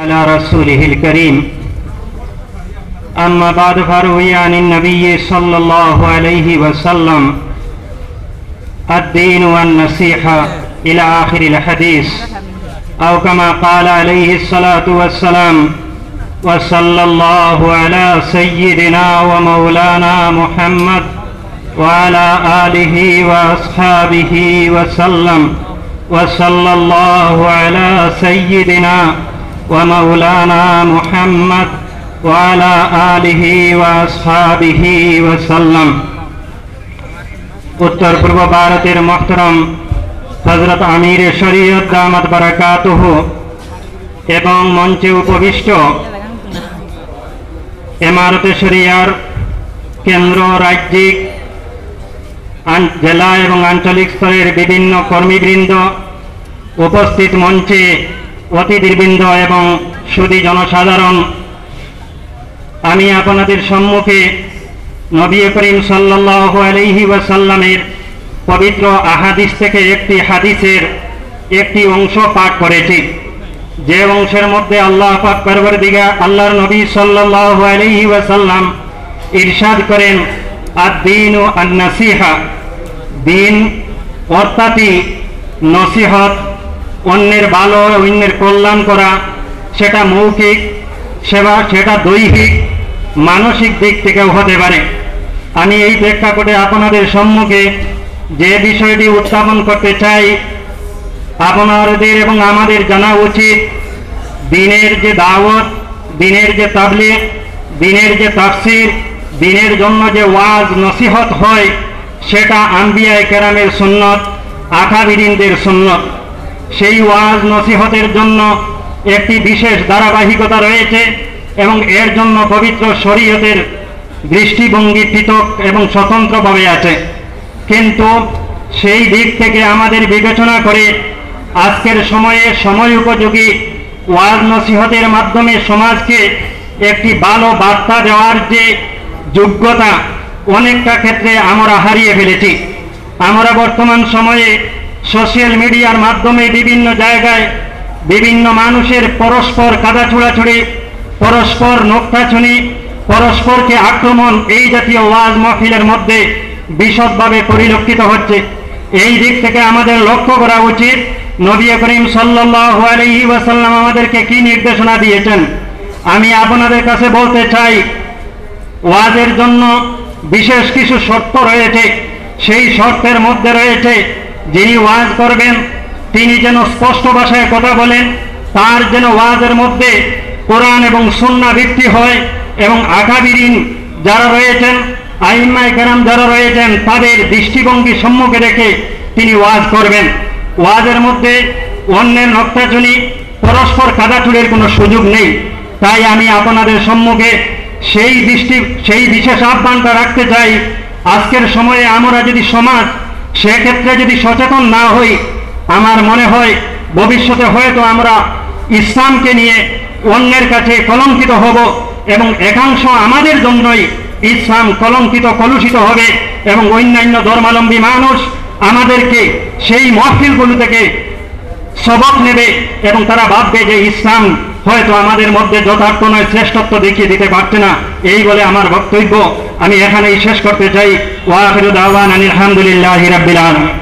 على رسوله الكريم أما بعد فروي عن النبي صلى الله عليه وسلم الدين والنصيحة إلى آخر الحديث أو كما قال عليه الصلاة والسلام وصلى الله على سيدنا ومولانا محمد وعلى آله وأصحابه وسلم وصلى الله على سيدنا ومولانا محمد وعلى آله وأصحابه وسلم। उत्तर पूर्व भारतेर मोहतरम हजरत आमिर शरीयत दामत बाराकातुहु एवं मंचे उपविष्ट इमारत शरियार केंद्र राज्यिक জেলা এবং আঞ্চলিক স্তরের বিভিন্ন কর্মীবৃন্দ, উপস্থিত মঞ্চে অতিথিবৃন্দ এবং সুধী জনসাধারণ, আমি আপনাদের সম্মুখে নবী করিম সাল্লাল্লাহু আলাইহি ওয়াসাল্লামের পবিত্র আহাদিস থেকে একটি হাদিসের একটি অংশ পাঠ করেছি, যে অংশের মধ্যে আল্লাহ পাক পরবর্তীকার আল্লাহর নবী সাল্লাল্লাহু আলাইহি ওয়াসাল্লাম ইরশাদ করেন, আদ-দীনু আন-নাসিহা, দিন অর্থাৎই নসিহত, অন্যের ভালো অন্যের কল্যাণ করা, সেটা মৌখিক সেবা, সেটা দৈহিক মানসিক দিক থেকেও হতে পারে। আমি এই প্রেক্ষাপটে আপনাদের সম্মুখে যে বিষয়টি উত্থাপন করতে চাই, আপনাদের এবং আমাদের জানা উচিত দিনের যে দাওয়াত, দিনের যে তাবলীগ, দিনের যে তাফসীর, দিনের জন্য যে ওয়াজ নসিহত হয়, সেটা আম্বিয়ায়ে কেরামের সুন্নত, আকাবিরিনদের সুন্নত। সেই ওয়াজ নসিহতের জন্য একটি বিশেষ ধারাবাহিকতা রয়েছে এবং এর জন্য পবিত্র শরীয়তের দৃষ্টিভঙ্গি পৃথক এবং স্বতন্ত্রভাবে আছে। কিন্তু সেই দিক থেকে আমাদের বিবেচনা করে আজকের সময়ে সময় উপযোগী ওয়াজ নসিহতের মাধ্যমে সমাজকে একটি ভালো বার্তা দেওয়ার যে যোগ্যতা, অনেকটা ক্ষেত্রে আমরা হারিয়ে ফেলেছি। আমরা বর্তমান সময়ে সোশ্যাল মিডিয়ার মাধ্যমে বিভিন্ন জায়গায় বিভিন্ন মানুষের পরস্পর কাদা ছোড়াছুড়ি, পরস্পর নোক্তাছুনি, পরস্পরকে আক্রমণ, এই জাতীয় ওয়াজ মাহফিলের মধ্যে বিশদভাবে পরিলক্ষিত হচ্ছে। এই দিক থেকে আমাদের লক্ষ্য করা উচিত নবী করিম সাল্লাল্লাহু আলাইহি ওয়াসাল্লাম আমাদেরকে কি নির্দেশনা দিয়েছেন। আমি আপনাদের কাছে বলতে চাই, ওয়াজের জন্য বিশেষ কিছু শর্ত রয়েছে। সেই শর্তের মধ্যে রয়েছে, যিনি ওয়াজ করবেন তিনি যেন স্পষ্ট ভাষায় কথা বলেন, তার যেন ওয়াজের মধ্যে কোরআন এবং সুন্নাহ ভিত্তি হয়, এবং আকাবিরিন যারা রয়েছেন, আইম্মায়ে কেরাম যারা রয়েছেন, তাদের দৃষ্টিভঙ্গি সম্মুখে রেখে তিনি ওয়াজ করবেন। ওয়াজের মধ্যে অন্যের নক্তাচুনি, পরস্পর কাদাচুরির কোনো সুযোগ নেই। তাই আমি আপনাদের সম্মুখে সেই বিশেষ আহ্বানটা রাখতে চাই। আজকের সময়ে আমরা যদি সমাজ সেক্ষেত্রে যদি সচেতন না হই, আমার মনে হয় ভবিষ্যতে হয়তো আমরা ইসলামকে নিয়ে অন্যের কাছে কলঙ্কিত হব, এবং একাংশ আমাদের জন্যই ইসলাম কলঙ্কিত কলুষিত হবে, এবং অন্যান্য ধর্মাবলম্বী মানুষ আমাদেরকে সেই মাহফিলগুলো থেকে সবক নেবে এবং তারা ভাববে যে ইসলাম হয়তো আমাদের মধ্যে যথার্থ নয়, শ্রেষ্ঠত্ব দেখিয়ে দিতে পারছে না। এই বলে আমার বক্তব্য আমি এখানেই শেষ করতে চাই। ওয়া আখিরু দাওয়ানা আলহামদুলিল্লাহি রাব্বিল আলামিন।